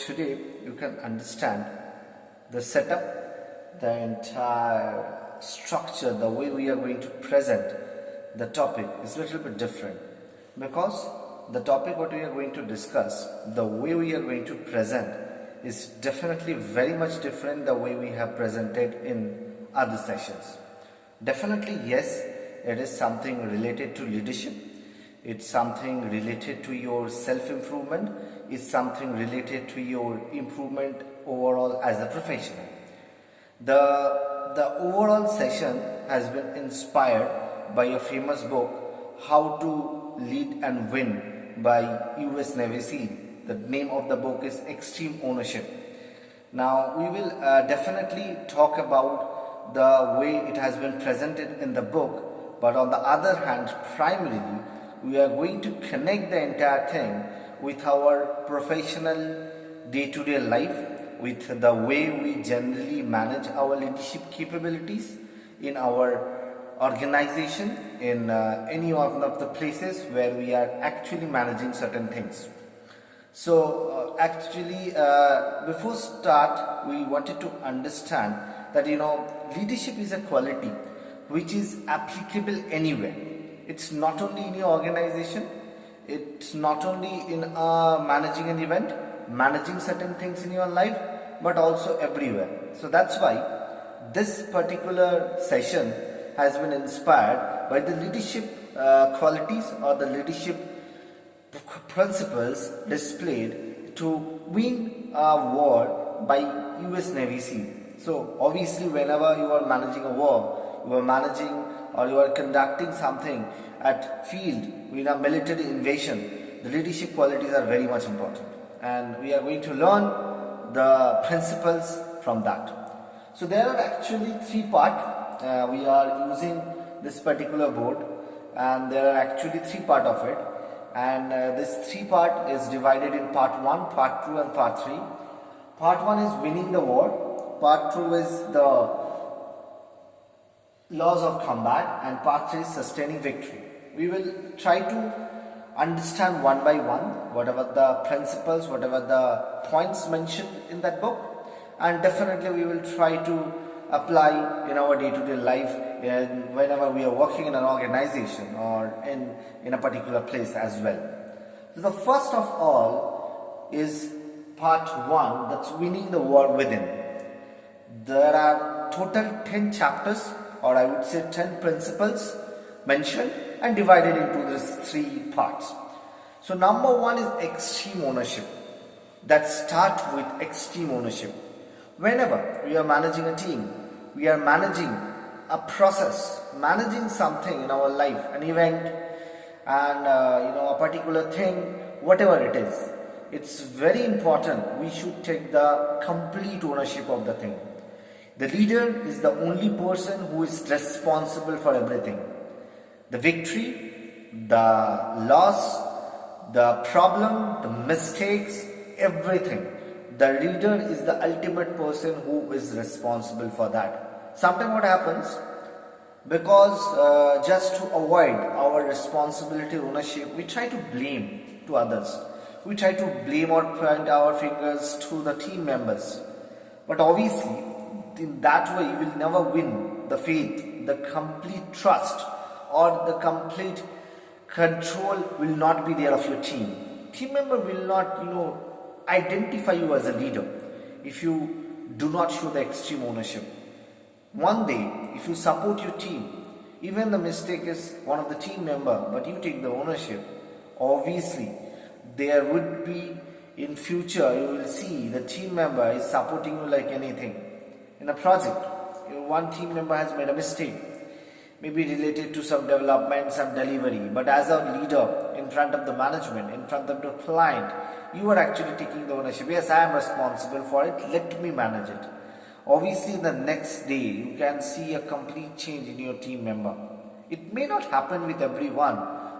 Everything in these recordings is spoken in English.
today you can understand the setup, the entire structure, the way we are going to present the topic is a little bit different, because the topic what we are going to discuss, the way we are going to present is definitely very much different the way we have presented in other sessions. Definitely yes, it is something related to leadership, it's something related to your self-improvement, it's something related to your improvement overall as a professional. The overall session has been inspired by a famous book, How to Lead and Win by US Navy SEAL. The name of the book is Extreme Ownership. Now we will definitely talk about the way it has been presented in the book, but on the other hand, primarily we are going to connect the entire thing with our professional day-to-day life, with the way we generally manage our leadership capabilities in our organization, in any one of the places where we are actually managing certain things. So before start, we wanted to understand that leadership is a quality which is applicable anywhere. It's not only in your organization, it's not only in managing an event, managing certain things in your life, but also everywhere. So that's why this particular session has been inspired by the leadership qualities or the leadership principles displayed to win a war by US Navy SEAL. So obviously whenever you are managing a war, you are managing or you are conducting something at field in a military invasion, the leadership qualities are very much important, and we are going to learn the principles from that. So there are actually three parts. We are using this particular board, and there are actually three parts of it, and this three part is divided in part 1, part 2 and part 3. Part 1 is winning the war, part 2 is the laws of combat, and part 3 is sustaining victory. We will try to understand one by one whatever the principles, whatever the points mentioned in that book, and definitely we will try to apply in our day-to-day life whenever we are working in an organization or in a particular place as well. So the first of all is part 1, that's winning the war within. There are total 10 chapters, or I would say 10 principles mentioned and divided into these three parts. So number 1 is extreme ownership. That starts with extreme ownership. Whenever we are managing a team, we are managing a process, managing something in our life, an event, and a particular thing, whatever it is, it's very important we should take the complete ownership of the thing. The leader is the only person who is responsible for everything. The victory, the loss, the problem, the mistakes, everything. The leader is the ultimate person who is responsible for that. Sometimes what happens, because just to avoid our responsibility, ownership, we try to blame to others. We try to blame or point our fingers to the team members. But obviously, in that way, you will never win the faith, the complete trust, or the complete control will not be there of your team. Team member will not, identify you as a leader if you do not show the extreme ownership. One day, if you support your team, even the mistake is one of the team member, but you take the ownership, obviously, there would be in future, you will see the team member is supporting you like anything. In a project, one team member has made a mistake, maybe related to some development, some delivery, but as a leader in front of the management, in front of the client, you are actually taking the ownership. Yes, I am responsible for it, let me manage it. Obviously, the next day, you can see a complete change in your team member. It may not happen with everyone,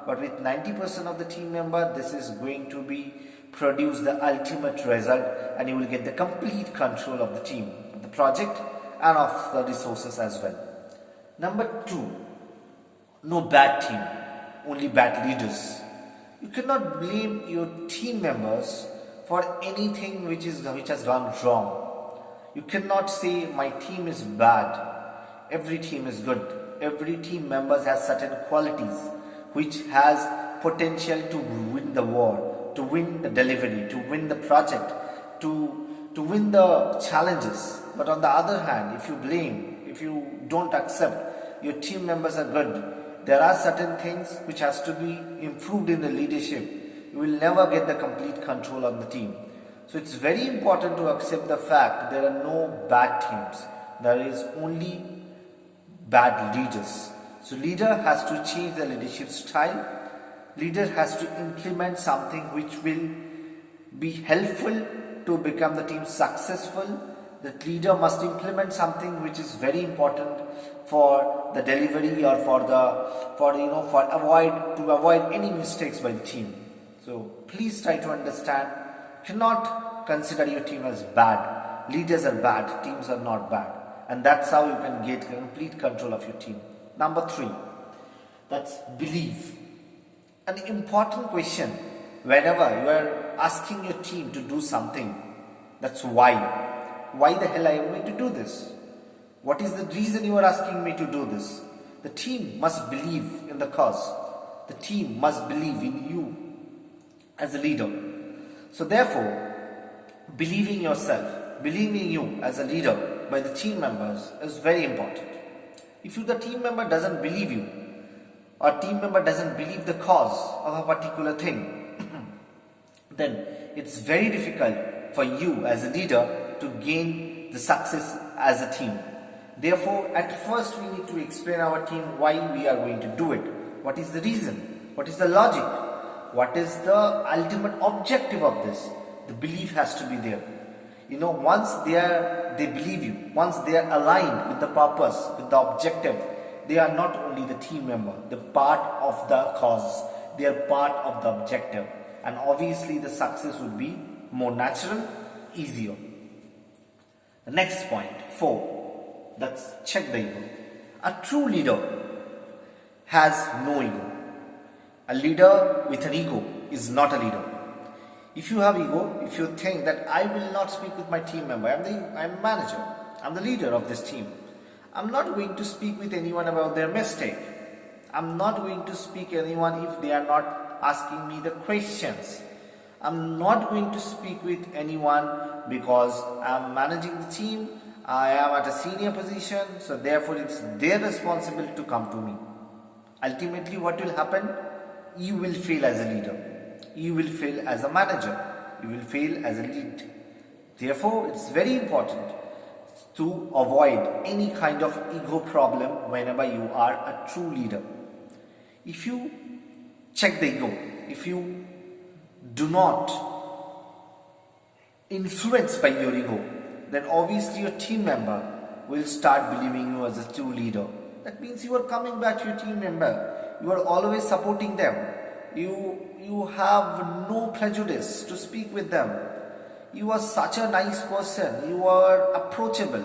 but with 90% of the team member, this is going to be produce the ultimate result, and you will get the complete control of the team, the project, and of the resources as well. Number 2, no bad team, only bad leaders. You cannot blame your team members for anything which has gone wrong. You cannot say my team is bad. Every team is good. Every team members has certain qualities which has potential to win the war, to win the delivery, to win the project, to win the challenges. But on the other hand, if you blame, if you don't accept your team members are good, there are certain things which has to be improved in the leadership. You will never get the complete control on the team. So it's very important to accept the fact there are no bad teams. There is only bad leaders. So leader has to change the leadership style. Leader has to implement something which will be helpful to become the team successful. The leader must implement something which is very important for the delivery or to avoid any mistakes by the team. So please try to understand. Cannot consider your team as bad. Leaders are bad, teams are not bad. And that's how you can get complete control of your team. Number 3, that's belief. An important question whenever you are asking your team to do something, that's why. Why the hell I am going to do this? What is the reason you are asking me to do this? The team must believe in the cause. The team must believe in you as a leader. So therefore, believing yourself, believing you as a leader by the team members is very important. If the team member doesn't believe you, or team member doesn't believe the cause of a particular thing, then it's very difficult for you as a leader to gain the success as a team. Therefore, at first we need to explain our team why we are going to do it. What is the reason? What is the logic? What is the ultimate objective of this? The belief has to be there. Once they believe you, once they are aligned with the purpose, with the objective, they are not only the team member, the part of the cause, they are part of the objective. And obviously the success would be more natural, easier. The next point, 4, that's check the ego. A true leader has no ego. A leader with an ego is not a leader. If you have ego, if you think that I will not speak with my team member, I'm manager, I'm the leader of this team, I'm not going to speak with anyone about their mistake. I'm not going to speak to anyone if they are not asking me the questions. I'm not going to speak with anyone because I'm managing the team, I am at a senior position, so therefore it's their responsibility to come to me. Ultimately what will happen? You will fail as a leader. You will fail as a manager. You will fail as a lead. Therefore, it's very important to avoid any kind of ego problem whenever you are a true leader. If you check the ego, if you do not influence by your ego, then obviously your team member will start believing you as a true leader. That means you are coming back to your team member. You are always supporting them. You have no prejudice to speak with them. You are such a nice person. You are approachable.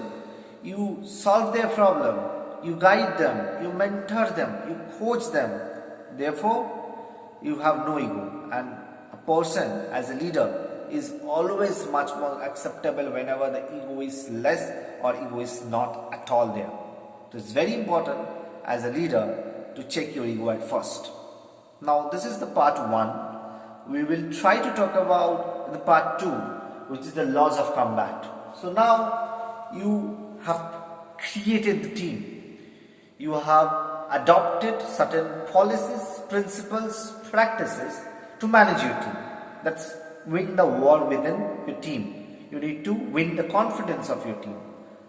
You solve their problem. You guide them. You mentor them. You coach them. Therefore, you have no ego. And a person as a leader is always much more acceptable whenever the ego is less or ego is not at all there. So it's very important as a leader to check your ego at first. Now this is the part 1. We will try to talk about the part 2, which is the laws of combat. So now you have created the team. You have adopted certain policies, principles, practices to manage your team. That's win the war within your team. You need to win the confidence of your team.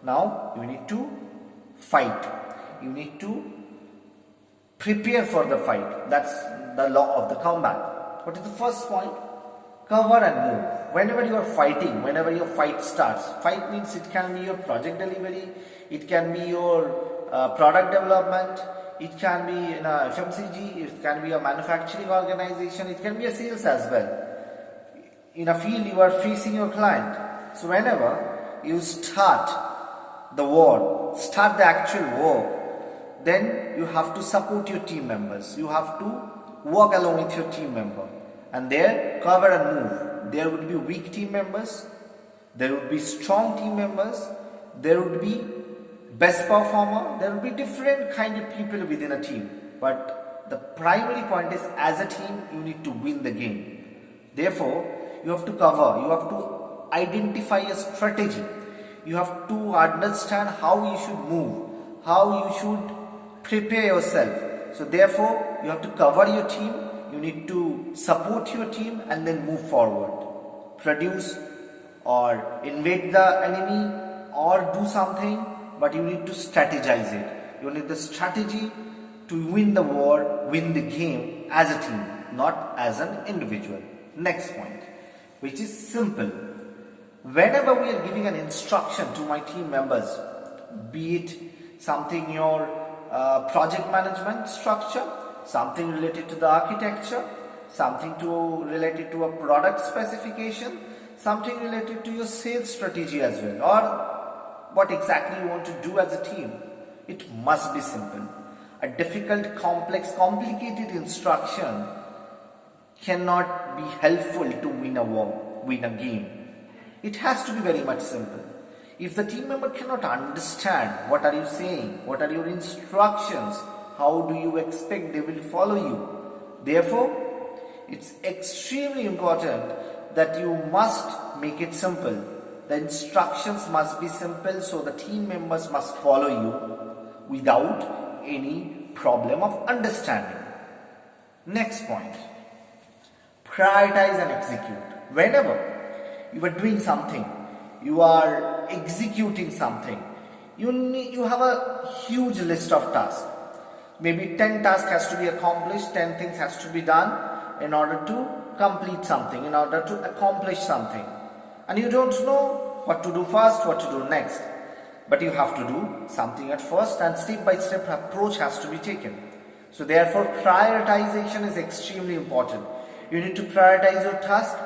Now you need to fight. You need to prepare for the fight. That's the law of the combat. What is the first point? Cover and move. Whenever you are fighting, whenever your fight starts, fight means it can be your project delivery, it can be your product development, it can be in a FMCG, it can be a manufacturing organization, it can be a sales as well. In a field you are facing your client. So whenever you start the war, start the actual war, then you have to support your team members. You have to work along with your team member. And there, cover and move. there would be weak team members, there would be strong team members, there would be best performer, there would be different kind of people within a team. But the primary point is, as a team, you need to win the game. Therefore, you have to cover, you have to identify a strategy. You have to understand how you should move, how you should prepare yourself. So therefore, you have to cover your team, you need to support your team and then move forward. Produce or invade the enemy or do something, but you need to strategize it. You need the strategy to win the war, win the game as a team, not as an individual. Next point, which is simple. Whenever we are giving an instruction to my team members, be it something your project management structure, something related to the architecture, something related to a product specification, something related to your sales strategy as well, or what exactly you want to do as a team, it must be simple. A difficult, complex, complicated instruction cannot be helpful to win a war, win a game. It has to be very much simple. If the team member cannot understand what are you saying, what are your instructions, how do you expect they will follow you? Therefore, it's extremely important that you must make it simple. The instructions must be simple, so the team members must follow you without any problem of understanding. Next point, prioritize and execute. Whenever you are doing something, you are executing something, you have a huge list of tasks. Maybe 10 tasks has to be accomplished, 10 things has to be done in order to complete something, in order to accomplish something. And you don't know what to do first, what to do next. But you have to do something at first, and step-by-step approach has to be taken. So therefore, prioritization is extremely important. You need to prioritize your task,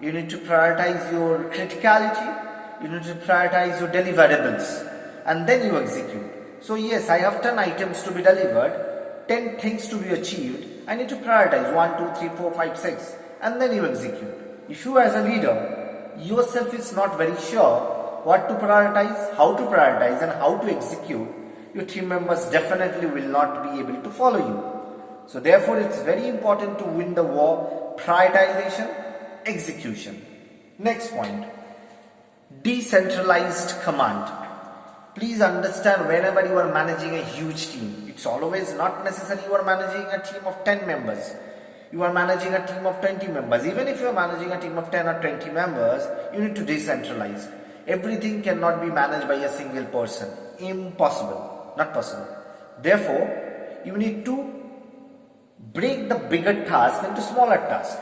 you need to prioritize your criticality, you need to prioritize your deliverables, and then you execute. So yes, I have 10 items to be delivered, 10 things to be achieved. I need to prioritize 1, 2, 3, 4, 5, 6, and then you execute. If you as a leader yourself is not very sure what to prioritize, and how to execute, your team members definitely will not be able to follow you. So therefore, it's very important to win the war, prioritization, execution. Next point, decentralized command. Please understand, whenever you are managing a huge team, it's always not necessary you are managing a team of 10 members. You are managing a team of 20 members. Even if you are managing a team of 10 or 20 members, you need to decentralize. Everything cannot be managed by a single person. Impossible. Not possible. Therefore, you need to break the bigger task into smaller tasks.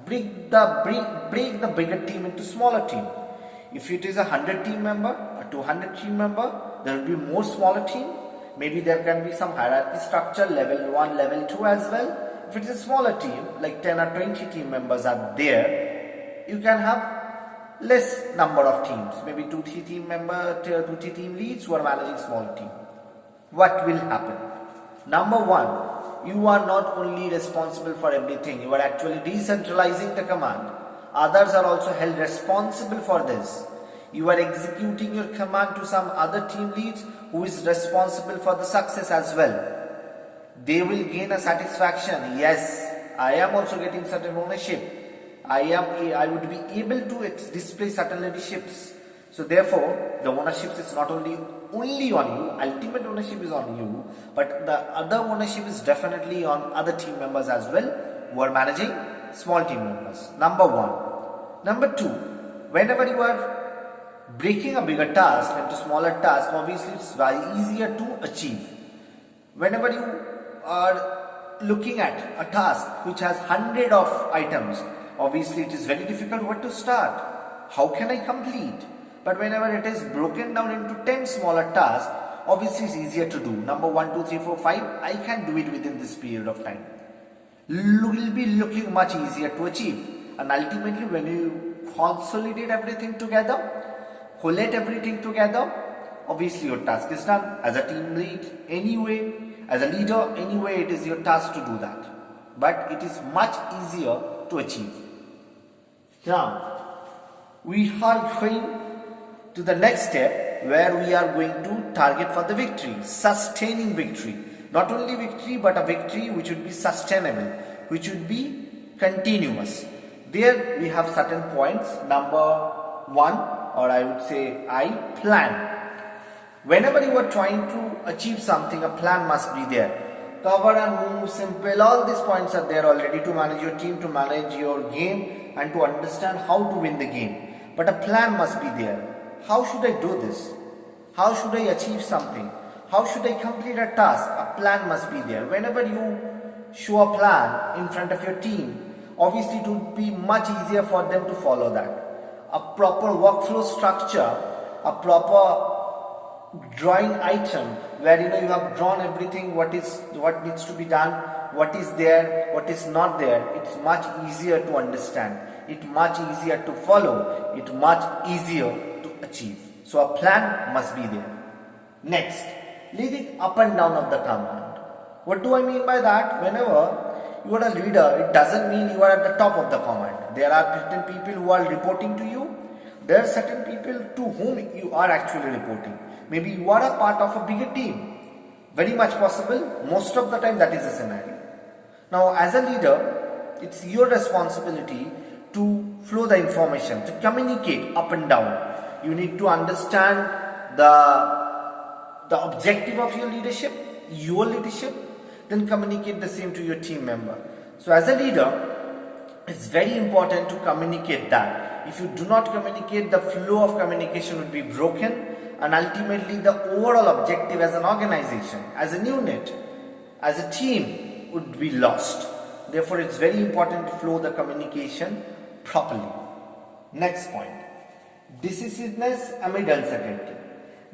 Break the bigger team into smaller team. If it is a 100 team member, a 200 team member, there will be more smaller team. Maybe there can be some hierarchy structure, level 1, level 2 as well. If it is a smaller team, like 10 or 20 team members are there, you can have less number of teams, maybe 2-3 team members, 2-3 team leads who are managing small team. What will happen? Number one, you are not only responsible for everything, you are actually decentralizing the command. Others are also held responsible for this. You are executing your command to some other team leads who is responsible for the success as well. They will gain a satisfaction. Yes, I am also getting certain ownership. I would be able to display certain leaderships. So therefore, the ownership is not only on you, ultimate ownership is on you, but the other ownership is definitely on other team members as well who are managing small team members. Number one. Number two, whenever you are breaking a bigger task into smaller tasks, obviously it's very easier to achieve. Whenever you are looking at a task which has 100 of items, obviously it is very difficult what to start. How can I complete? But whenever it is broken down into 10 smaller tasks, obviously it's easier to do. Number 1, 2, 3, 4, 5, I can do it within this period of time. Will be looking much easier to achieve. And ultimately when you consolidate everything together, collate everything together, obviously your task is done. As a team lead, anyway, as a leader, anyway, it is your task to do that. But it is much easier to achieve. Now, we are going to the next step where we are going to target for the victory, sustaining victory. Not only victory, but a victory which would be sustainable, which would be continuous. There we have certain points. Number one, or I would say plan. Whenever you are trying to achieve something, a plan must be there. Cover and move, simple, all these points are there already to manage your team, to manage your game, and to understand how to win the game. But a plan must be there. How should I do this? How should I achieve something? How should I complete a task? A plan must be there. Whenever you show a plan in front of your team, obviously it would be much easier for them to follow that. A proper workflow structure, a proper drawing item where you have drawn everything, what needs to be done, what is there, what is not there. It's much easier to understand, it's much easier to follow, it's much easier to achieve. So a plan must be there. Next, leading up and down of the command. What do I mean by that? Whenever you are a leader, it doesn't mean you are at the top of the command. There are certain people who are reporting to you. There are certain people to whom you are actually reporting. Maybe you are a part of a bigger team. Very much possible. Most of the time that is the scenario. Now as a leader, it's your responsibility to flow the information, to communicate up and down. You need to understand the objective of your leadership, then communicate the same to your team member. So as a leader, it's very important to communicate that. If you do not communicate, the flow of communication would be broken, and ultimately the overall objective as an organization, as a unit, as a team would be lost. Therefore, it's very important to flow the communication properly. Next point, decisiveness amid uncertainty.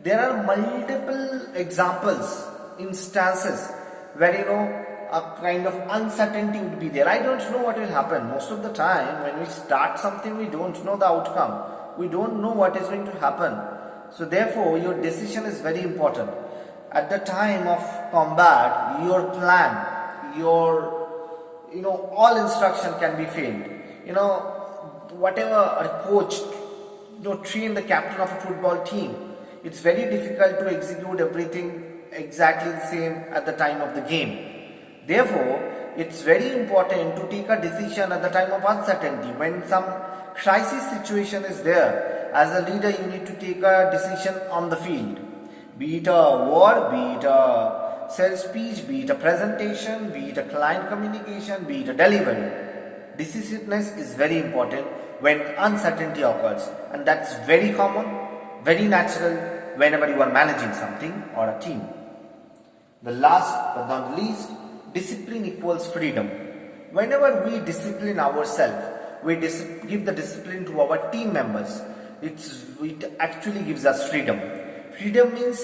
There are multiple examples, instances where a kind of uncertainty would be there. I don't know what will happen. Most of the time when we start something, we don't know the outcome. We don't know what is going to happen. So therefore your decision is very important. At the time of combat, your plan, all instruction can be failed. Whatever a coach train the captain of a football team, it's very difficult to execute everything exactly the same at the time of the game. Therefore, it's very important to take a decision at the time of uncertainty. When some crisis situation is there, as a leader you need to take a decision on the field. Be it a war, be it a sales speech, be it a presentation, be it a client communication, be it a delivery. Decisiveness is very important when uncertainty occurs, and that's very common, very natural whenever you are managing something or a team. The last but not least, discipline equals freedom. Whenever we discipline ourselves, we give the discipline to our team members. It actually gives us freedom. Freedom means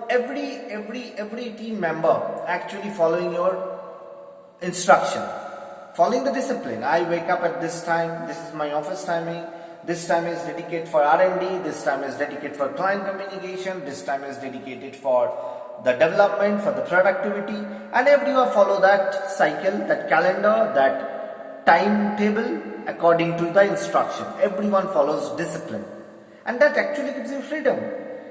every team member actually following your instruction, following the discipline. I wake up at this time, this is my office timing, this time is dedicated for R&D, this time is dedicated for client communication, this time is dedicated for the development, for the productivity, and everyone follow that cycle, that calendar, that timetable according to the instruction. Everyone follows discipline, and that actually gives you freedom.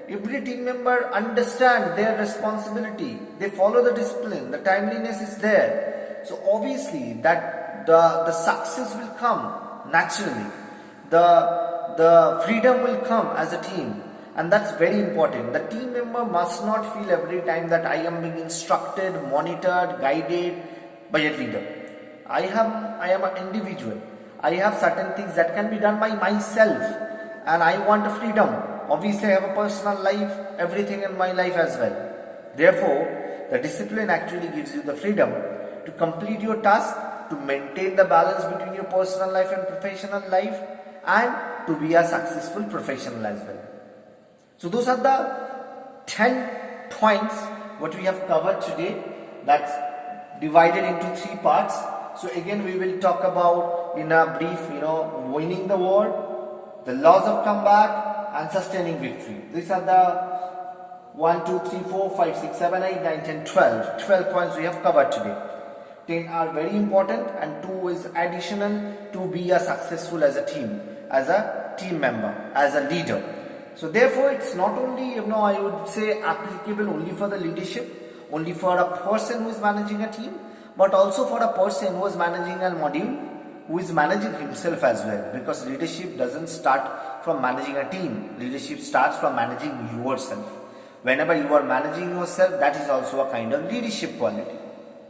Every team member understand their responsibility, they follow the discipline, the timeliness is there. So obviously that the success will come naturally, the freedom will come as a team. And that's very important. The team member must not feel every time that I am being instructed, monitored, guided by a leader. I am an individual. I have certain things that can be done by myself, and I want a freedom. Obviously I have a personal life, everything in my life as well. Therefore, the discipline actually gives you the freedom to complete your task, to maintain the balance between your personal life and professional life, and to be a successful professional as well. So those are the 10 points what we have covered today, that's divided into 3 parts. So again we will talk about in a brief, winning the war, the laws of combat, and sustaining victory. These are the 1, 2, 3, 4, 5, 6, 7, 8, 9, 10, 12 points we have covered today. 10 are very important and 2 is additional to be a successful as a team member, as a leader. So therefore it's not only, I would say applicable only for the leadership, only for a person who is managing a team, but also for a person who is managing a module, who is managing himself as well, because leadership doesn't start from managing a team. Leadership starts from managing yourself. Whenever you are managing yourself, that is also a kind of leadership quality.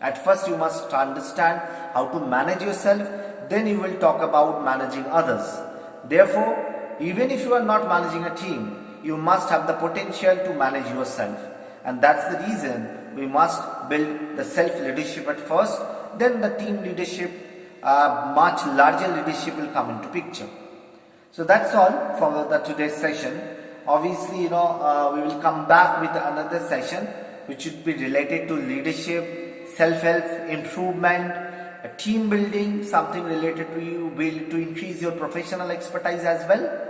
At first you must understand how to manage yourself, then you will talk about managing others. Therefore, even if you are not managing a team, you must have the potential to manage yourself. And that's the reason we must build the self-leadership at first, then the team leadership, much larger leadership will come into picture. So that's all for the today's session. Obviously, we will come back with another session which should be related to leadership, self-help, improvement, team building, something related to you to increase your professional expertise as well.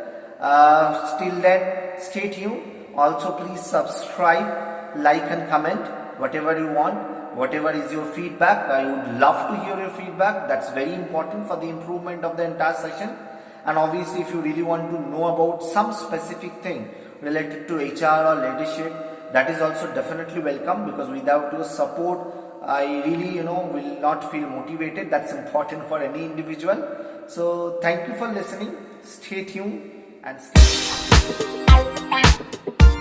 Till then, stay tuned. Also, please subscribe, like and comment whatever you want. Whatever is your feedback, I would love to hear your feedback. That's very important for the improvement of the entire session. And obviously, if you really want to know about some specific thing related to HR or leadership, that is also definitely welcome, because without your support, I really, will not feel motivated. That's important for any individual. So thank you for listening. Stay tuned and stay tuned.